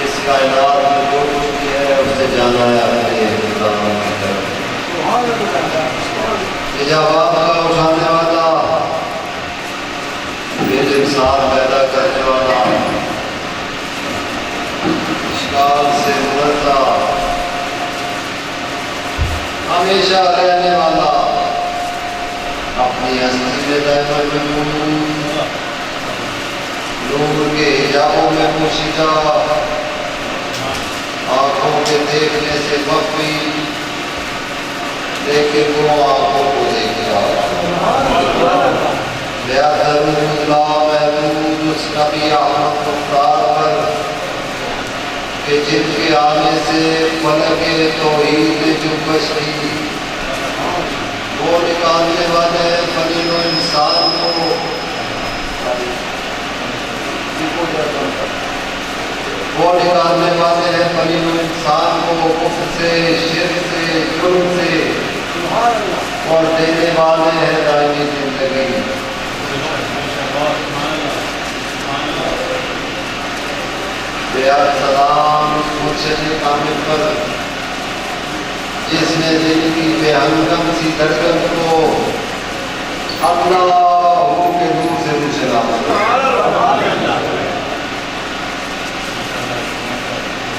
اس کائنات میں جو کچھ بھی ہے اسے جانا ہے اپنے انتظام کی طرف. ایجابات کا اٹھانے والا، بے مثال پیدا کرنے والا، اشکال سے منزہ، ہمیشہ رہنے والا، اپنی ہستی میں دائماً نور کے حجابوں میں پوشیدہ، آنکھوں کے دیکھنے سے مخفی، لیکن وہ آنکھوں کو دیکھ رہا. درود لا محمود اس نبی احمد مختار پر کہ جن کے آنے سے فلک توحید میں جنبش کی. وہ نکالنے والے فنی و انسان کو، وہ نکالنے والے ہیں فنی و انسان کو کفر سے، شرک سے، جرم سے، اور دینے والے ہیں دائمی زندگی. بیعت سلام اس مرشد کامل پر جس نے دل کی بے ہنگم سی دھڑکن کو اللہ کے نور سے روشنا.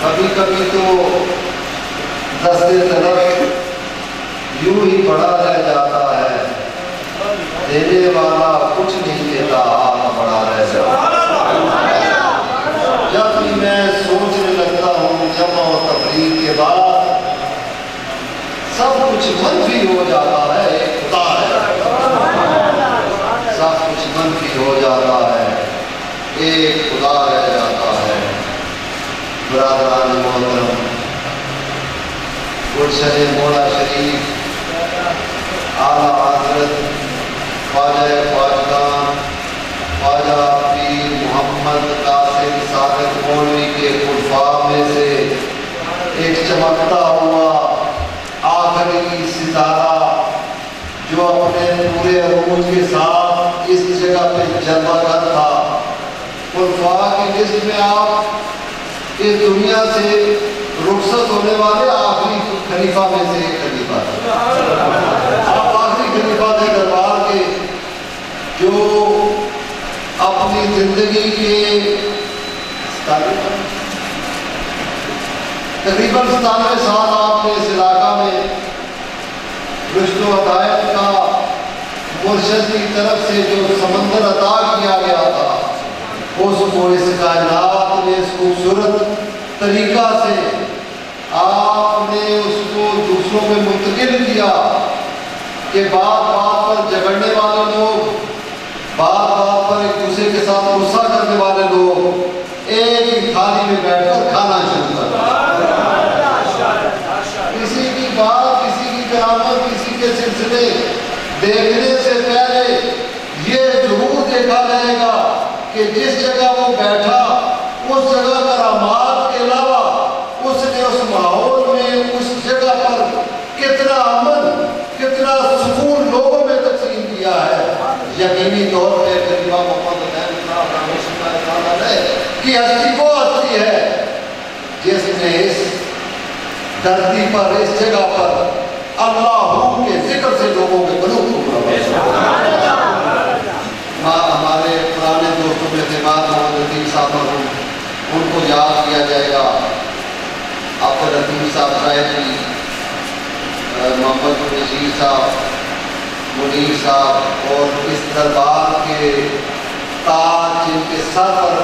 کبھی کبھی تو دست طلب یوں ہی بڑا رہ جاتا ہے، دینے والا کچھ نہیں دیتا، آپ بڑا رہ جاتا. جب بھی میں سوچنے لگتا ہوں جمع و تفریق کے بعد سب کچھ منفی ہو جاتا ہے، ایک خدا ہے. سب کچھ منفی ہو جاتا ہے، ایک خدا رہ جاتا ہے. برادران محترم، گلشن مولا شریف اعلیٰ حضرت خواجہ خواجگان خواجہ پیر محمد قاسم صادق مولوی کے خلفاء میں سے ایک چمکتا ہوا آخری ستارہ جو اپنے پورے عروج کے ساتھ اس جگہ پہ جلوہ گر تھا. خلفاء کی لسٹ میں آپ اس دنیا سے رخصت ہونے والے آخری خلیفہ میں سے ایک خلیفہ تھے. آپ آخری خلیفہ تھے دربار کے، جو اپنی زندگی کے تقریباً 97 سال آپ نے اس علاقہ میں رشد و ہدایت کا مرشد کی طرف سے جو سمندر عطا کیا گیا تھا، اس کو اس کائنات میں اس خوبصورت طریقہ سے آپ نے اس کو دوسروں میں منتقل کیا کہ بات بات پر جھگڑنے والے لوگ، بات بات پر ایک دوسرے کے ساتھ غصہ کرنے والے لوگ ایک ہی تھالی میں بیٹھ کر کھانا شروع کر دیا. کسی کی بات، کسی کی کرامت، کسی کے سلسلے دیکھنے سے پہلے یہ ضرور دیکھا جائے گا کہ جس جگہ وہ بیٹھا اس جگہ کرامات کے علاوہ اس نے اس ماحول میں، اس جگہ پر کتنا امن، کتنا سکون لوگوں میں تقسیم کیا ہے. یقینی طور پہ خلیفہ محمد حسین صاحب رحمۃ اللہ علیہ کی ہستی وہ ہستی ہے جس نے اس دھرتی پر، اس جگہ پر اللہ کے ذکر سے لوگوں کے قلوب کو ہمارے پرانے دوستوں میں اعتماد محمد لطیف صاحب مرحوم، ان کو یاد کیا جائے گا. عبد الرحیم صاحب صاحبی، محمد نذیر صاحب، منیر صاحب، اور اس دربار کے تاج جن کے سر پر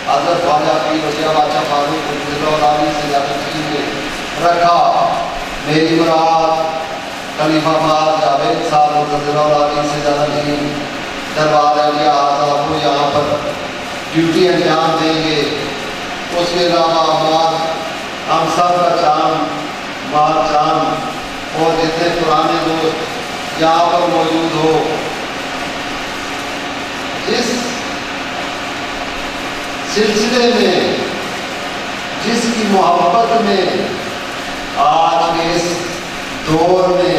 حضرت خواجہ پیر وسیع بادشاہ فاروق رضی اللہ عنہ سے جانشین نے رکھا. میری مراد خلیفہ مار جاوید صاحب رضی اللہ عنہ سے جانشین دربار عالیہ صاحب کو یہاں پر ڈیوٹی انجام دیں گے. اس کے علاوہ ہم سب کا چاند، مار چاند، اور جتنے پرانے دوست یہاں پر موجود ہو، جس سلسلے میں، جس کی محبت میں آج کے اس دور میں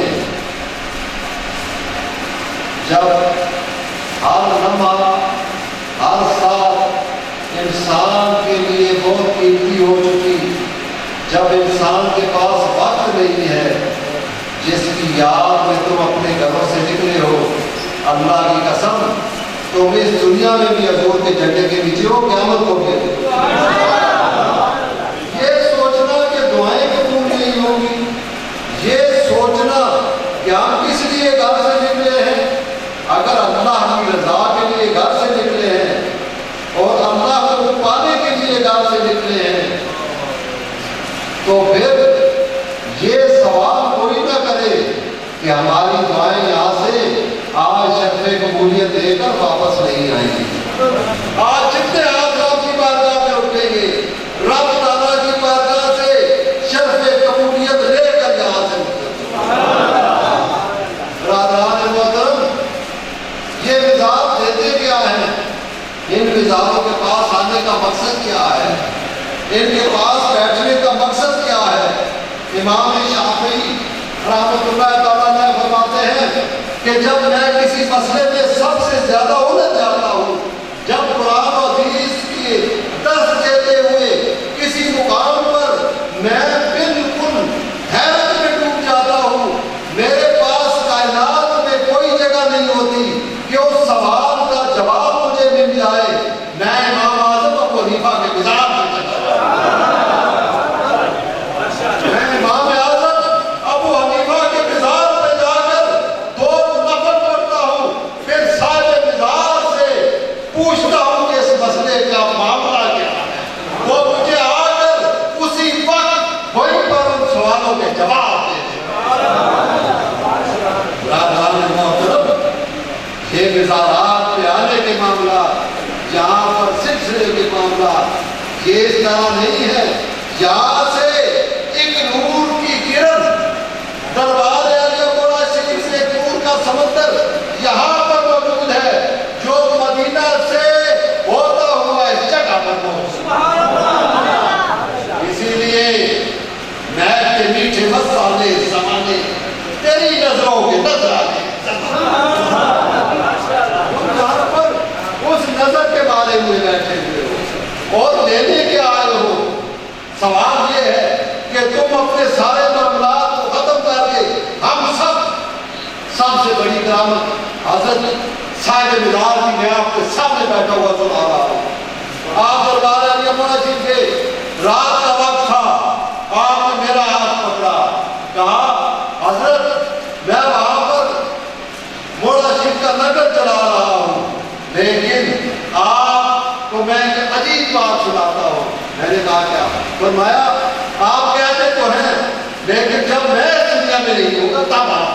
جب ہر لمحہ ہر ساتھ انسان کے لیے بہت قیمتی ہو چکی، جب انسان کے پاس وقت نہیں ہے، جس کی یاد میں تم اپنے گھروں سے نکلے ہو، اللہ کی قسم تم اس دنیا میں بھی حضور کے جھنڈے کے نیچے ہو، قیامت کو بھی۔ یہ سوچنا کہ دعائیں قبول نہیں ہوں گی، یہ سوچنا کہ ہم کس لیے گھر سے نکلے ہیں، اگر اللہ کی رضا کے لیے گھر سے نکلے ہیں اور اللہ کو پانے کے لیے گھر سے نکلے ہیں، تو پھر یہ سوال کوئی نہ کرے کہ ہماری دعائیں یہاں سے آج شرف قبولیت دے کر واپس نہیں آئیں گی۔ آج جتنے ہاتھ رب کی بارگاہ میں اٹھیں گے، رب تعالیٰ کی بارگاہ سے شرف قبولیت لے کر یہاں سے برادران محترم، یہ وزارت دیتے کیا ہیں؟ ان وزاروں کے پاس آنے کا مقصد کیا ہے؟ ان کے پاس بیٹھنے کا مقصد کیا ہے؟ امام شافعی رحمۃ اللہ تعالیٰ نے فرماتے ہیں کہ جب میں کسی مسئلے میں سب سے زیادہ الجھ جاتا ہوں، جب قرآن و حدیث کی درس دیتے ہوئے کسی مقام پر میں بالکل حیرت میں ڈوب جاتا ہوں، میرے پاس کائنات میں کوئی جگہ نہیں ہوتی کہ اس سوال کا جواب مجھے مل جائے، میں امام اعظم ابو حنیفہ کے مزاج میں چلتا ہوں۔ میں امام اعظم ابو حنیفہ کے مزاج میں جا کر دو نفل پڑھتا ہوں، پھر صاحب مزاج سے پوچھتا ہوں کہ اس مسئلے کا معاملہ کیا ہے، وہ مجھے آ کر اسی وقت وہیں پر ان سوالوں کے جواب دیتے ہیں۔ برادران محترم، یہ وزارات پہ آنے کے معاملات، یہاں پر سلسلے کے معاملات یہ اس طرح نہیں ہے۔ یہاں سے ایک نور کی کرن دربار عالیہ مولا شریف سے ایک نور کا سمندر یہاں پر موجود ہے جو مدینہ سے ہوتا ہوا اس جگہ پر پہنچا۔ اسی لیے محب کے میٹھے مسالے زمانے تیری نظروں کے نظرانے اس نظر کے بارے میں بیٹھے ہوئے ہو اور لینے کے آئے ہو۔ سوال یہ ہے کہ تم اپنے سارے معاملات کو ختم کر کے ہم سب سے بڑی کرامت حضرت صاحب مزار کی میں آپ کے سامنے بیٹھا ہوا سنا رہا ہوں۔ آپ دربار عالیہ مولا شریف کے رات کا وقت تھا، آپ نے میرا ہاتھ پکڑا، کہا حضرت میں وہاں پر مولا شریف کا نگر چلا رہا ہوں، لیکن آپ کو میں ایک عجیب بات سناتا ہوں۔ میں نے کہا کیا؟ فرمایا آپ کہتے تو ہیں لیکن جب میں اس دنیا میں نہیں ہوں گا تب آپ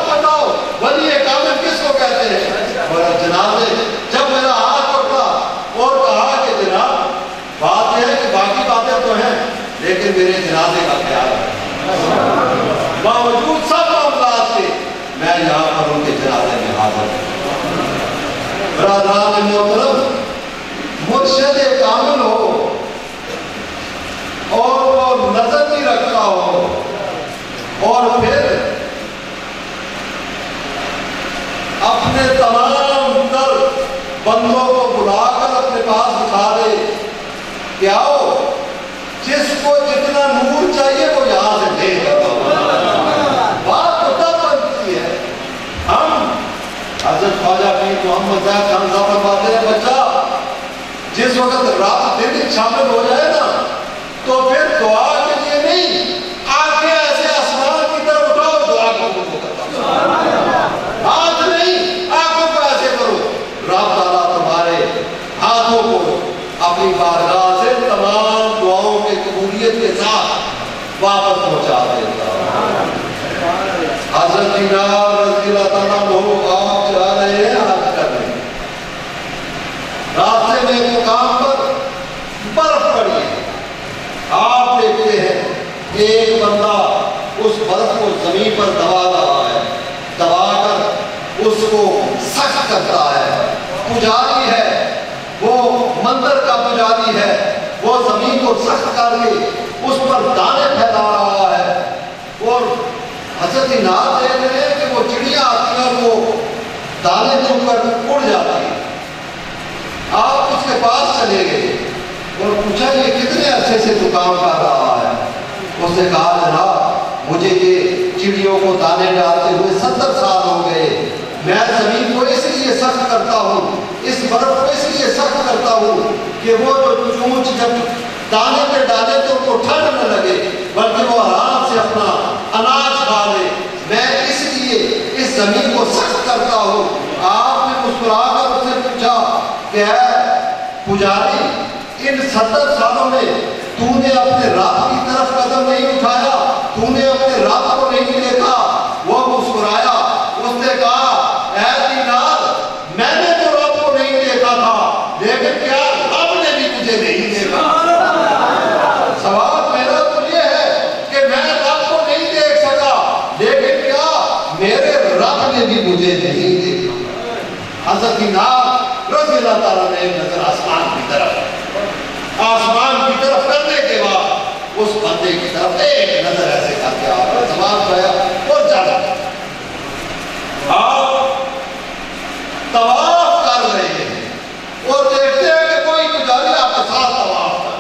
بتاؤ ولی کامل کس کو کہتے ہیں؟ اور جناب نے جب میرا ہاتھ پکڑا اور کہا کہ جناب بات یہ ہے کہ باقی باتیں تو ہیں لیکن میرے جنازے کا خیال ہے، باوجود سب معاملات کے میں یہاں پر ان کے جنازے میں حاضر ہوں۔ برادران محترم، مرشد کامل ہو اور وہ نظر نہیں رکھتا ہو اور پھر اپنے تمام تر بندوں کو بلا کر اپنے پاس بٹھا دے کہ آؤ جس کو جتنا نور چاہیے وہ یہاں سے دے دیتا ہوں۔ بات تو تب بنتی ہے۔ ہم حضرت خواجہ پیر محمد زاہد خان صاحب فرماتے ہیں بچہ جس وقت رات دن شامل ہو جائے نا تو پھر دعا کے لیے نہیں، آنکھیں ایسے آسمان کی طرف اٹھاؤ، دعا قبول ہوگا۔ ہاتھ نہیں، آنکھوں کو ایسے کرو، رب تعالیٰ تمہارے ہاتھوں کو اپنی بارگاہ سے تمام دعاؤں کے قبولیت کے ساتھ واپس پہنچا دیتا۔ حضرت دینار رضی اللہ تعالیٰ عنہ آپ چلا رہے ہیں، حج کر رہے ہیں، راستے میں مقام پر برف پڑی ہے، آپ دیکھتے ہیں ایک بندہ اس برف کو زمین پر دبا رہا ہے، دبا کر اس کو سخت کرتا ہے۔ پجاری ہے، وہ مندر کا پجاری ہے، وہ زمین کو سخت کر کے اس پر دانے پھیلا رہا ہے اور حضرت ناز دیکھ رہے ہیں کہ وہ چڑیا دانے تم پر اڑ جاتی ہیں۔ آپ اس کے پاس چلے گئے اور پوچھا یہ کتنے عرصے سے تو کام کر رہا ہے؟ اس نے کہا جناب مجھے یہ چڑیوں کو دانے ڈالتے ہوئے 70 سال ہو گئے، میں زمین کو اس لیے سخت کرتا ہوں، اس برف کو اس لیے سخت کرتا ہوں کہ وہ جو چونچ جب دانے پہ ڈالے تو ان کو ٹھنڈ نہ لگے بلکہ وہ آرام سے اپنا اناج کھا لے، میں اس لیے اس زمین کو سخت کرتا ہوں۔ آپ نے مسکرا کر اس سے پوچھا کہ اے پجاری ان 70 سالوں میں تو نے اپنے رب کی طرف قدم نہیں اٹھایا، تو نے اپنے رب کو نہیں دیکھا؟ وہ مسکرایا، اس نے کہا اے دینار میں نے تو رب کو نہیں دیکھا تھا لیکن کیا رب نے بھی مجھے نہیں دیکھا؟ سوال میرا تو یہ ہے کہ میں رب کو نہیں دیکھ سکا لیکن کیا میرے رب نے بھی مجھے نہیں دیکھا؟ حضرت دینار رضی اللہ تعالیٰ نے نظر آسمان کی طرف کرنے کے بعد اس بندے کی طرف ایک نظر ایسے کر کے آپ زبان پایا اور چلا گیا۔ آپ طواف کر رہے ہیں اور دیکھتے ہیں کہ کوئی پجاری آپ کے ساتھ طواف کر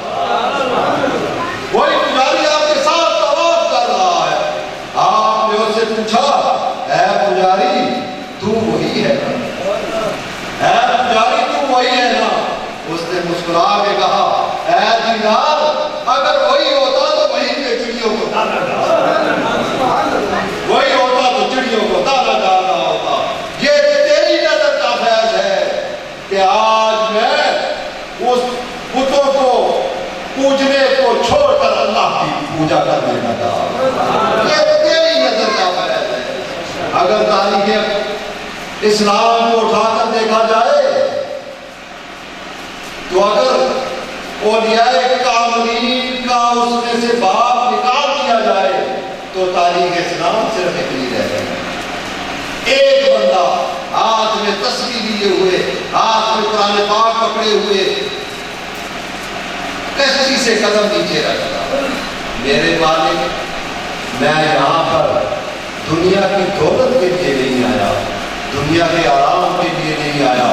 رہا ہے، کوئی پجاری آپ کے ساتھ طواف کر رہا ہے۔ آپ نے اس سے پوچھا اے پجاری تو وہی ہے نا؟ اے پجاری تو وہی ہے نا؟ اس نے مسکرا کے کہا اے دینار اگر وہی ہوتا تو وہیں پہ چڑیوں کو دانا ڈالنا، وہی ہوتا تو چڑیوں کو دانا ڈالنا ہوتا۔ یہ تیری نظر کا فیض ہے کہ آج میں اس بتوں کو پوجنے کو چھوڑ کر اللہ کی پوجا کرنے لگا۔ یہ تیری نظر کا فیض ہے۔ اگر تاریخ اسلام کو اٹھا کر دیکھا جائے تو اگر اولیاء کاملین کا اس میں سے باب نکال دیا جائے تو تاریخ اسلام صرف اتنی رہ جائے۔ ایک بندہ ہاتھ میں تسبیح لیے ہوئے، ہاتھ میں قرآن پاک پکڑے ہوئے، کشتی سے قدم نیچے رکھتا، میرے مالک میں یہاں پر دنیا کی دولت کے لیے نہیں آیا، دنیا کے آرام کے لیے نہیں آیا،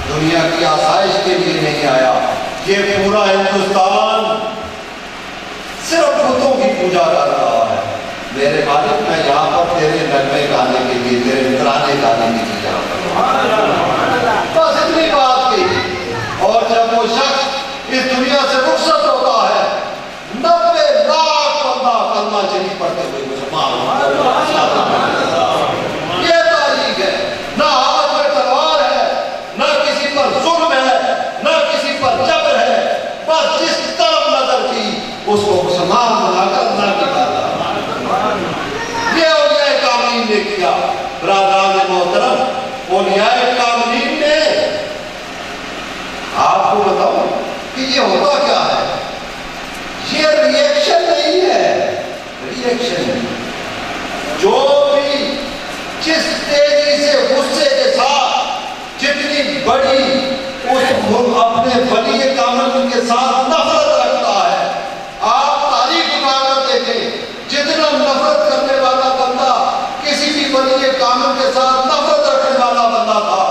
دنیا کی آسائش کے لیے نہیں آیا، یہ پورا ہندوستان صرف بتوں کی پوجا کر رہا ہے، میرے مالک میں یہاں پر تیرے نغمے گانے کے لیے، تیرے ترانے گانے کے لیے یہاں پر بس اتنی بات کی۔ اور جب وہ شخص اس دنیا سے رخصت ہوتا ہے 90 لاکھ بندہ کلمہ شریف پڑھتے ہوئے مسلمان یہ تاریخ ہے، نہ ہاتھ میں تلوار ہے، نہ کسی پر ظلم ہے، نہ کسی پر جبر ہے، بس جس طرف نظر کی اس کو مسلمان بنا کر اللہ کی یہ اولیاء کاملین نے کیا۔ برادران محترم اولیاء کاملین نے آپ کو بتاؤں کہ یہ ہوتا کیا ہے، یہ ریئیکشن نہیں ہے، ریئیکشن جو بھی جس تیزی سے غصے کے ساتھ جتنی بڑی اس اپنے ولی کامل کے ساتھ نفرت رکھتا ہے، آپ تاریخ اٹھا کر دیکھیں جتنا نفرت کرنے والا بندہ کسی بھی ولی کامل کے ساتھ نفرت رکھنے والا بندہ تھا،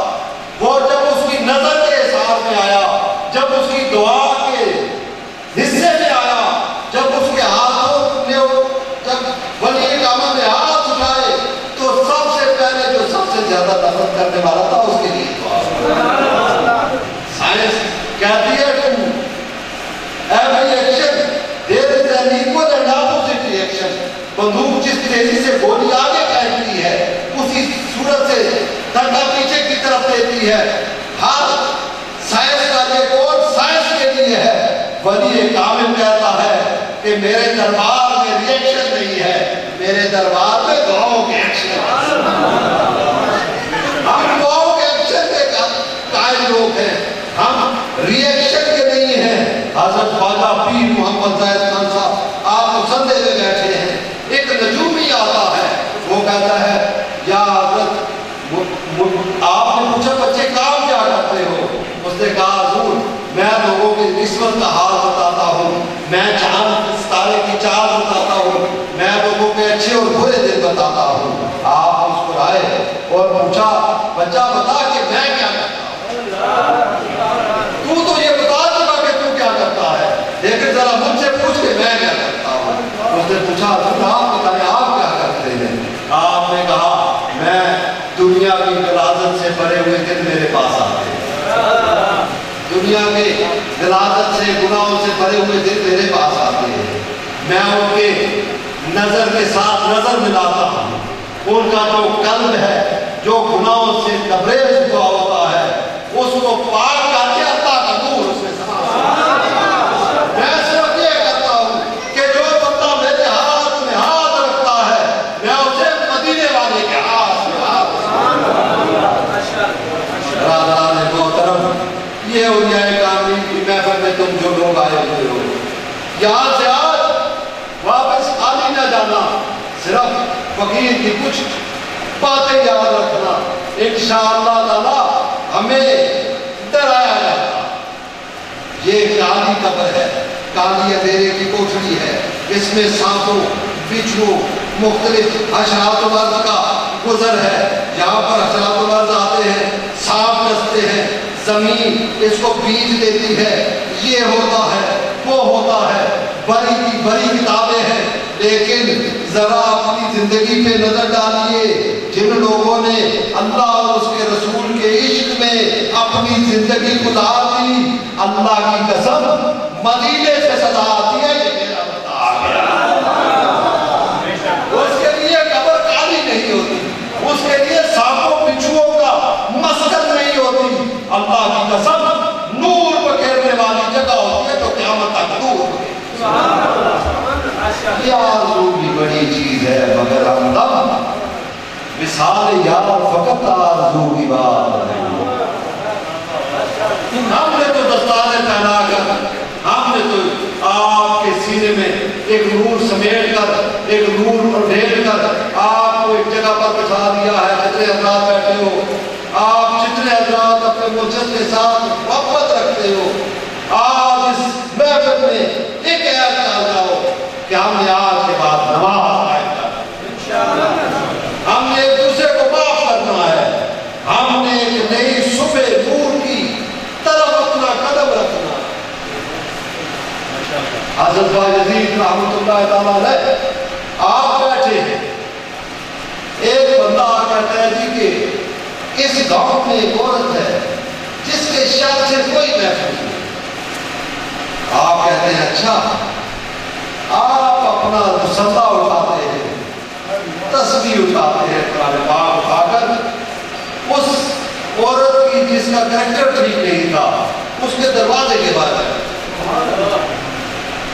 وہ جب اس کی نظر کے احساس میں آیا، جب اس کی دعا کے حصے میں آیا، جب اس کے ہاتھوں نے جب ولی کامل نے ہاتھ اٹھائے تو سب سے پہلے جو سب سے زیادہ نفرت کرنے والا تھا اس کے لیے دعا۔ سائنس کہتی ہے every action there is an equal and opposite reaction۔ بندوق جس تیزی سے گولی آگے پھینکتی ہے اسی صورت سے دھکا پیچھے کی طرف دیتی ہے۔ ہر سائنس کا یہ کوڈ سائنس کے لیے ہے۔ ولی کامل کہتا ہے کہ میرے دربار میں ریئیکشن نہیں ہے، میرے دربار میں دعاؤں کے ایکشن ہے۔ ہم دعاؤں کے ایکشن کے قائل لوگ ہیں، ہم ریئیکشن کے نہیں ہیں۔ حضرت خواجہ پیر محمد زاہد خان صاحب آپ مسندے میں بیٹھے ہیں، ایک نجومی آتا ہے، وہ کہتا ہے یا حضرت آپ نے پوچھا بچے کام کیا کرتے ہو؟ اس نے کہا حضور میں لوگوں کی نسبت کا حال بتاتا ہوں، میں چاند ستارے کی چال بتاتا ہوں، میں لوگوں کے اچھے اور برے دن بتاتا ہوں۔ آپ مسکرائے اور پوچھا بچہ بتا سے گناہوں سے بھرے ہوئے دل میرے پاس آتے ہیں، میں ان کے نظر کے ساتھ نظر ملاتا ہوں، ان کا جو قلب ہے جو گناہوں سے تبریز ہوا ہوتا ہے اس کو پاک کر کے اللہ کا نور اس میں سما۔ میں صرف یہ کہتا ہوں کہ جو بندہ میرے ہاتھ میں ہاتھ رکھتا ہے میں اسے مدینے والے کے ہاتھ میں ہاتھ برادران محترم، یہ اولیاء کامل کی محفل میں تم جو لوگ آئے ہوئے ہو، یہاں سے آج واپس خالی نہ جانا، صرف فقیر کی کچھ باتیں یاد رکھنا، انشاءاللہ تعالی ہمیں ڈرایا جاتا۔ یہ کالی قبر ہے، کالی اندھیرے کی کوٹھڑی ہے، اس میں سانپوں بچھوؤں مختلف حشرات الارض کا گزر ہے، یہاں پر حشرات الارض آتے ہیں، سانپ ڈستے ہیں، زمین اس کو بیج دیتی ہے، یہ ہوتا ہے وہ ہوتا ہے، بڑی کی بڑی کتابیں ہیں، لیکن ذرا اپنی زندگی پہ نظر ڈالیے، جن لوگوں نے اللہ اور اس کے رسول کے عشق میں اپنی زندگی گزار دی، اللہ کی قسم مدینے سے صدا آتی ہے یہ میرا بندہ آ گیا۔ اس کے لیے قبر کالی نہیں ہوتی، اس کے لیے سانپوں بچھوؤں کا مسکن نہیں ہوتی، اللہ کی قسم نور بکھیرنے والی جگہ ہوتی ہے جو قیامت تک نور بکھیرنے۔ یہ آرزو بھی بڑی چیز ہے مگر ہمدم مثال یار فقط آرزو کی بات نہیں۔ ہم نے تو دستانے پہنا کر، ہم نے تو آپ کے سینے میں ایک نور سمیٹ کر، ایک نور پر ڈھیر کر آپ کو ایک جگہ پر بٹھا دیا ہے، جتنے حضرات بیٹھے ہو، آپ جتنے حضرات اپنے مجد کے ساتھ محبت رکھتے ہو، آج اس محفل میں ایک عہد کر جاؤ کہ ہم نے آج کے بعد نماز قائم کرنا ہے، ہم نے ایک دوسرے کو معاف کرنا ہے، ہم نے ایک نئی صبح نور کی طرف اپنا قدم رکھنا ہے۔ حضرت بایزید رحمۃ اللہ تعالیٰ علیہ آپ بیٹھے ہیں، ایک بندہ آ کہتا ہے جی کہ اس گاؤں میں ایک عورت ہے جس کے شاید سے کوئی محفوظ نہیں۔ آپ کہتے ہیں اچھا، آپ اپنا مسلح اٹھاتے ہیں، تسبیح اٹھاتے ہیں، قرآن پاک اٹھا کر اس عورت کی جس کا کریکٹر ٹھیک نہیں تھا اس کے دروازے کے بعد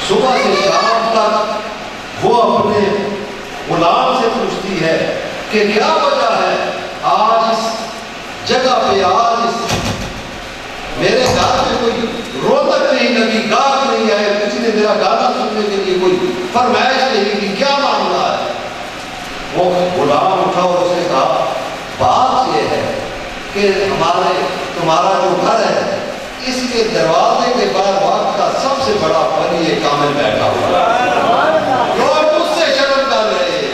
صبح سے شام تک وہ اپنے غلام سے پوچھتی ہے کہ کیا وجہ ہے آج اس جگہ پہ، آج اس میرے گھر میں کوئی رونق نہیں لگی، گاہک نہیں آئے، کسی نے میرا گانا سننے کے لیے کوئی فرمائش نہیں کی، کیا معاملہ ہے؟ وہ غلام اٹھا اور اس نے کہا بات یہ ہے کہ تمہارا جو گھر ہے اس کے دروازے کے بعد وقت کا سب سے بڑا ولی کامل بیٹھا ہوا ہے، لوگ اس سے شرم کر رہے ہیں۔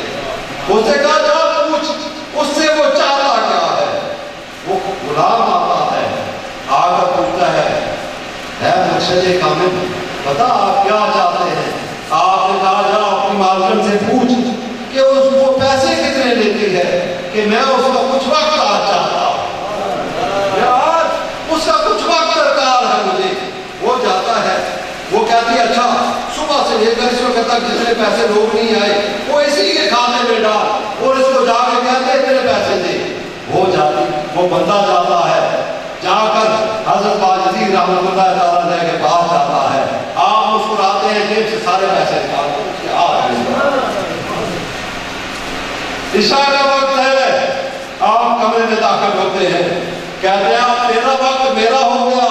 اس سے کہا جا پوچھ اس سے وہ چاہتا کیا ہے۔ وہ غلام آتا ہے، آ کر پوچھتا ہے اے مرشد کامل بتا آپ کیا چاہتے ہیں؟ آپ نے کہا جا اپنی مالکن سے پوچھ کہ اس کو پیسے کتنے لیتی ہے کہ میں اس کو کچھ وقت آج چاہتا ہوں، آج اس کا کچھ وقت درکار ہے مجھے۔ وہ جاتا ہے، وہ کہتی ہے اچھا صبح سے لے کر اس وقت تک جتنے پیسے لوگ نہیں آئے وہ اسی کے کھاتے میں ڈال اور اس کو جا کے کہتے اتنے پیسے دے۔ وہ جاتی، وہ بندہ جاتا ہے، جا کر حضرت بایزید رحمۃ اللہ تعالیٰ علیہ کے پاس جاتا ہے، آپ مسکراتے ہیں، جیب سے سارے پیسے نکالتے ہیں، اس کے ہاتھ میں عشاء کا وقت ہے، آپ کمرے میں داخل ہوتے ہیں، کہتے ہیں اب تیرا وقت میرا ہو گیا،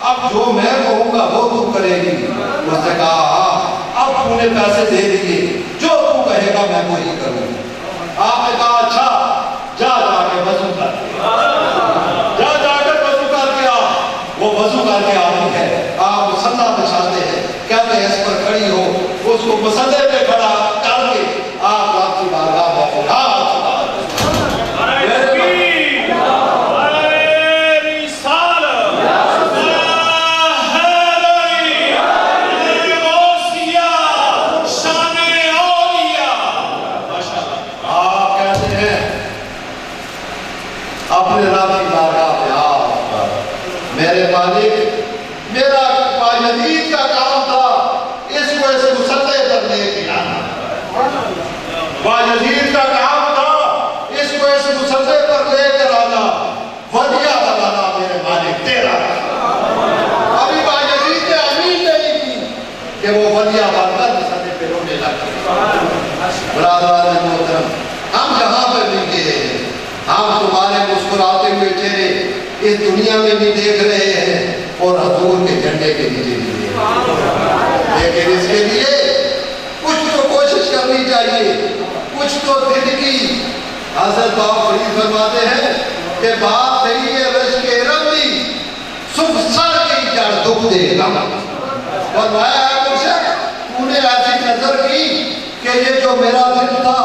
اب جو میں کہوں گا وہ تو کرے گی۔ اس نے کہا ہاں اب تو نے پیسے دے دیے، جو تو کہے گا میں وہی کروں۔ آپ نے کہا اچھا جا کے وضو کر، جا کر وضو کر کے آ۔ وہ وضو کر کے آتی ہے، آپ مصلی بچھاتے ہیں، کہتے ہیں اس پر کھڑی ہو، اس کو مصلی پہ کھڑا کر کے آپ رات کی بارگاہ میں آپ کہتے ہیں اس دنیا میں بھی دیکھ رہے ہیں اور حضور کے جھنڈے کے نیچے بھی دیکھ رہے ہیں، لیکن اس کے لیے کچھ تو کوشش کرنی چاہیے، کچھ تو دل کی۔ حضرت بابا فرید فرماتے ہیں کہ بات صحیح ہے رشک ارم سکھ سر کی جڑ دکھ دے گا، فرمایا ہے مرشد تو نے ایسی نظر کی کہ یہ جو میرا دل تھا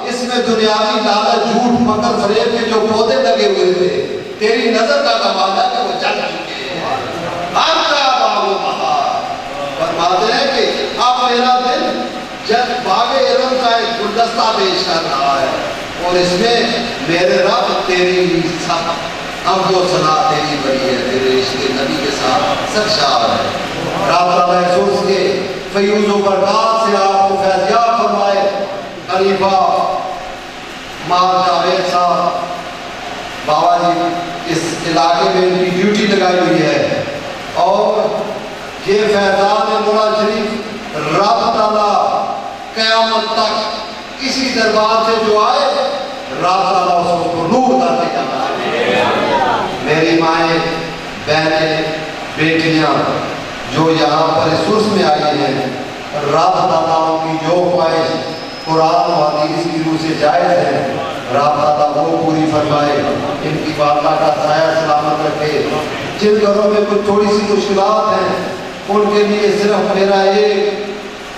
اس میں دنیاوی لالچ جھوٹ مکر فریب کے جو پودے لگے ہوئے تھے، تیری نظر کا کمال ہے کہ وہ جل چکے ہیں، ہر کا باغ و بہار۔ فرماتے ہیں کہ اب میرا دل جب باغ ارم کا ایک گلدستہ پیش کر رہا ہے اور اس میں میرے رب تیری سب حمد و ثنا تیری بڑی ہے، تیرے عشق نبی کے ساتھ سرشار ہے۔ رب تعالیٰ سوز کے فیوز و برکات سے آپ کو فیضیاب فرمائے۔ خلیفہ مار جاوید صاحب بابا جی اس علاقے میں ان کی ڈیوٹی لگائی ہوئی ہے اور یہ فیضان مولا شریف رب تعالیٰ قیامت تک اسی دربار سے جو آئے رب تعالیٰ اس کو نور کرتے جانا ہے۔ میری مائیں بہنیں بیٹیاں جو یہاں پر اس عرس میں آئی ہیں، رب تعالیٰ کی جو خواہش قرآن و حدیث کی روح سے جائز ہے رب تعالیٰ وہ پوری فرمائے، ان کی والدہ کا سایہ سلامت رکھے۔ جن گھروں میں کچھ تھوڑی سی مشکلات ہیں ان کے لیے صرف میرا ایک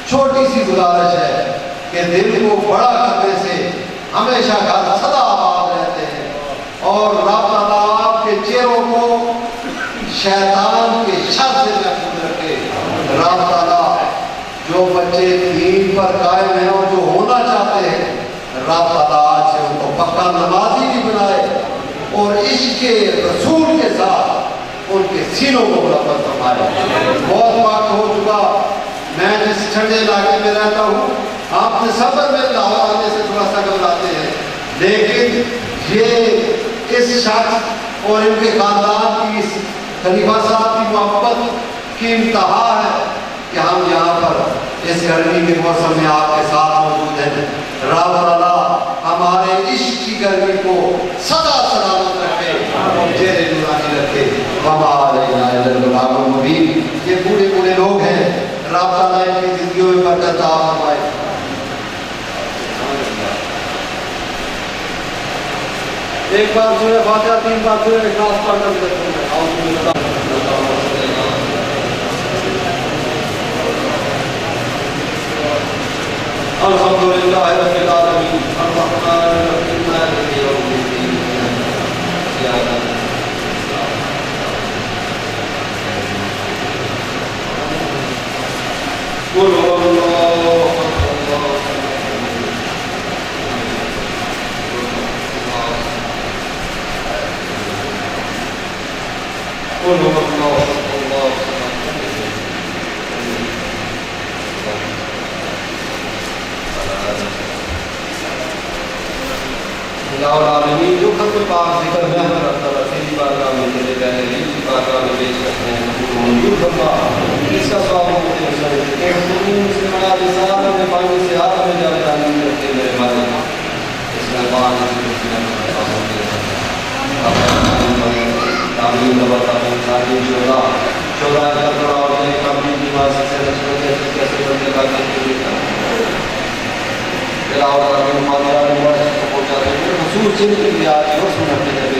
چھوٹی سی گزارش ہے کہ دل کو بڑا کرنے سے ہمیشہ گھر سدا آباد رہتے ہیں اور رب تعالیٰ آپ کے چہروں کو شیطان کے شر سے محفوظ رکھے۔ رب تعالیٰ جو بچے دین پر قائم ہیں اور جو ہونا چاہتے ہیں رب تعالیٰ آج سے ان کو پکا نمازی بھی بنائے اور عشق کے رسول کے ساتھ ان کے سینوں کو برابر فرمائے۔ بہت وقت ہو چکا، میں جس ٹھنڈے علاقے میں رہتا ہوں آپ دسمبر میں لاہور آنے سے تھوڑا سا گھبراتے ہیں، لیکن یہ اس شخص اور ان کے خاندان کی اس خلیفہ صاحب کی محبت کی انتہا ہے کہ ہم یہاں پر اس گرمی کے موسم میں آپ کے ساتھ موجود ہیں۔ رب تعالیٰ ہمارے عشق کی گرمی کو سدا سلامت رکھے، چہرے نورانی رکھے۔ وما علینا الا البلاغ المبین۔ یہ بوڑھے بوڑھے لوگ ہیں، رب تعالیٰ ان کی زندگیوں میں برکت عطا فرمائے۔ ایک بار سورہ فاتحہ، 3 بار سورہ اخلاص پڑھ کر الحمدللہ رب العالمین الرحمن الرحیم مالک یوم الدین قل هو اللہ قل هو اللہ العالمین۔ جو خط پاک ذکر میں ہمیں رکھتا تھا تیری بارگاہ میں تیرے پہلے کی بارگاہ میں پیش کرتے ہیں، منظور فرما اس کا ثواب ہوتے ہیں سر کہ تم مسلمان رسالہ میں پانی سے ہاتھ میں جا جانے کرتے میرے مالک اس میں بان تعلیم نبات تعلیم شعرا کرنا اور ایک کبھی بیمار سے رسول کیسے بندے کا تلاوت کرنے ماجرا نمبر کو پہنچاتے ہیں خصوص جن کے لیے آج وقت میں اپنے جگہ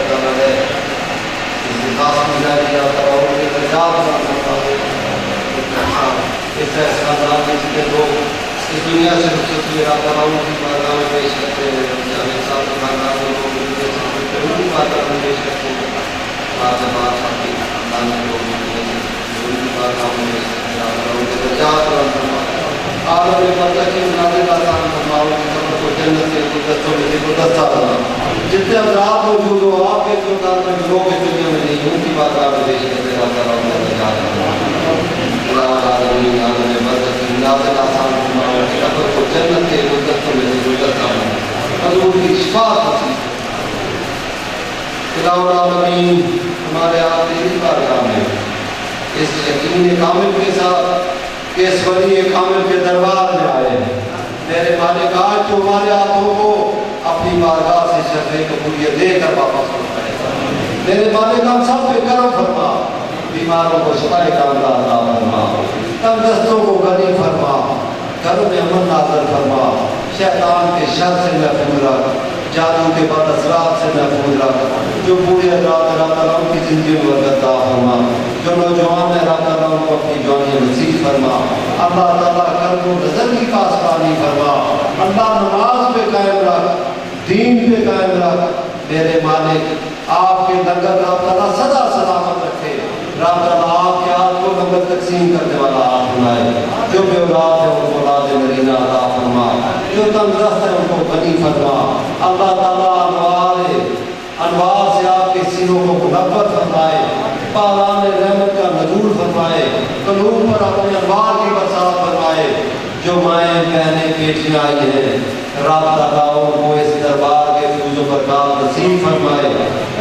کرنا ہے اس خاص مزاج کیا اور کے درجات اس خاندان کے جتنے لوگ اس دنیا سے رخصت ہوئے رابطہ راؤں کی بارگاہ میں پیش کرتے ہیں، جاوید صاحب کے خاندان کے لوگ ان کی بارگاہ میں پیش کرتے ہیں، بعض صاحب کے خاندان کے لوگ ان کی بارگاہ میں پیش کرتے ہیں، رابطہ راؤں کے درجات عالم پتہ کی مناظر کا کام فرماؤ کہ سب کو جنت کے گلدستوں میں سے گلدستہ بنا جتنے افراد موجود ہو آپ کے خاندان میں لوگ اس دنیا میں نہیں ان کی بات آپ پیش کرتے رابطہ راؤں کا درجات العالمین عالم برکت کی مناظر آسان فرماؤ کہ سب کو جنت کے گلدستوں میں سے گلدستہ بنا حضور کی شفاعت نصیب العالمین ہمارے آپ تیری بارگاہ میں اس یقین کامل کے ساتھ کہ اس ولی کامل کے دربار میں آئے ہیں میرے مالک، آج تو ہمارے ہاتھوں کو اپنی بارگاہ سے صحیح قبولیت دے کر واپس لوٹائے۔ میرے مالک ہم سب پہ کرم فرما، بیماروں کو شفا کاملہ عطا فرما، تنگستوں کو غنی فرما، گھروں میں امن نازل فرما، شیطان کے شر سے محفوظ رکھ، جادو کے بد اثرات سے محفوظ رکھ، جو بوڑھے حضرات اللہ تعالیٰ ان کی زندگی میں برکت عطا فرما، جو نوجوان ہیں اللہ تعالیٰ ان کو اپنی جوانی نصیب فرما، اللہ تعالیٰ قلب و نظر کی پاسبانی فرما، اللہ نماز پہ قائم رکھ، دین پہ قائم رکھ، میرے مالک آپ کے لنگر رب تعالیٰ سدا سلامت رکھے، رب تعالیٰ آپ کے ہاتھ کو لنگر تقسیم کرنے والا ہاتھ بنائے، جو بے اولاد ہے ان کو اولاد نرینہ عطا فرما، جو تندرست ہے ان کو غنی فرما، اللہ تعالیٰ انوار سے آپ کے سینوں کو منور فرمائے، باران رحمت کا نزول فرمائے، قلوب پر اپنے انوار کی برسات فرمائے، جو مائیں بہنیں بیٹیاں آئی ہیں رب تعالیٰ ان کو اس دربار کے فیض و برکات نصیب فرمائے،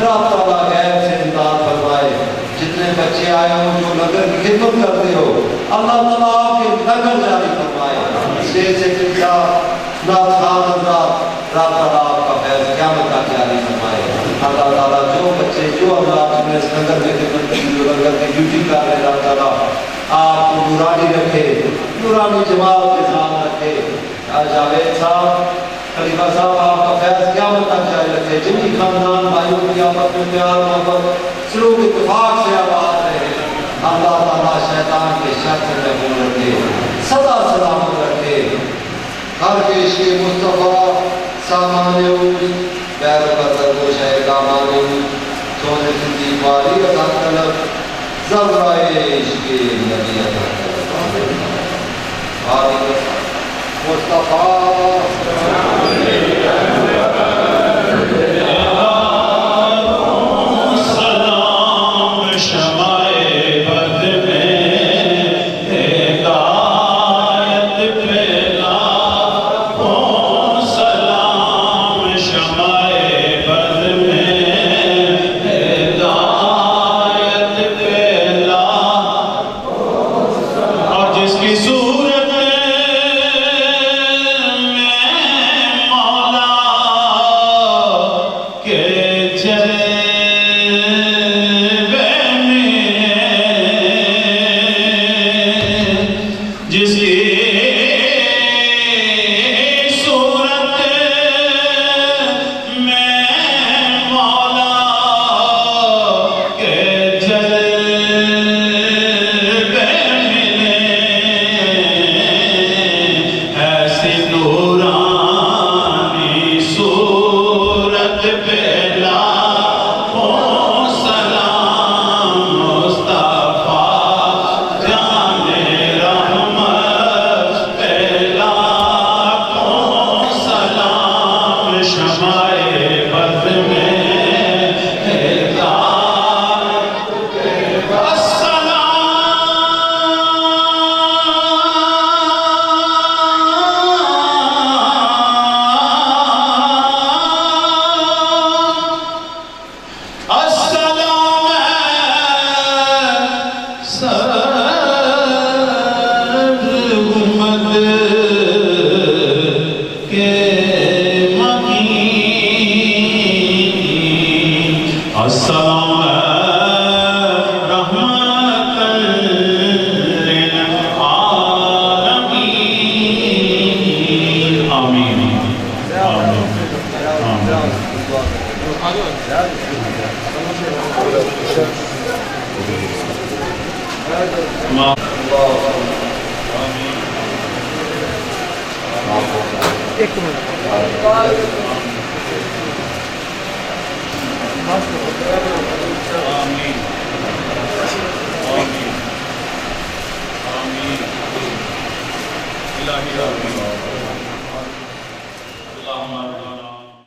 رب تعالیٰ غیب سے امداد فرمائے، جتنے بچے آئے ہو جو لنگر کی خدمت کرتے ہو اللہ تعالیٰ آپ کے لنگر جاری فرمائے، اسٹیج سے کیا ناخوان حضرات رب تعالیٰ آپ کا فیض قیامت تک جاری فرمائے، اللہ تعالیٰ جو بچے جو اولاد جنہیں اس لنگر میں خدمت کی جو لنگر کی ڈیوٹی کر رہے رب تعالیٰ آپ کو نورانی رکھے، نورانی جمال کے ساتھ رکھے، جاوید صاحب خلیفہ صاحب آپ کا فیض قیامت تک جاری رکھے، جنہی خاندان بھائیوں کی آپس میں پیار محبت سلوک اتفاق سے آباد رہے، اللہ تعالیٰ شیطان کے شر سے محفوظ رکھے، سدا سلامت رکھے، ہر عشق مصطفیٰ سامان اوج بیر قدر و شہ دامان سونے صدیق والی عطا طلب زبرائے عشق نبی عطا طلب مصطفیٰ ایک منٹ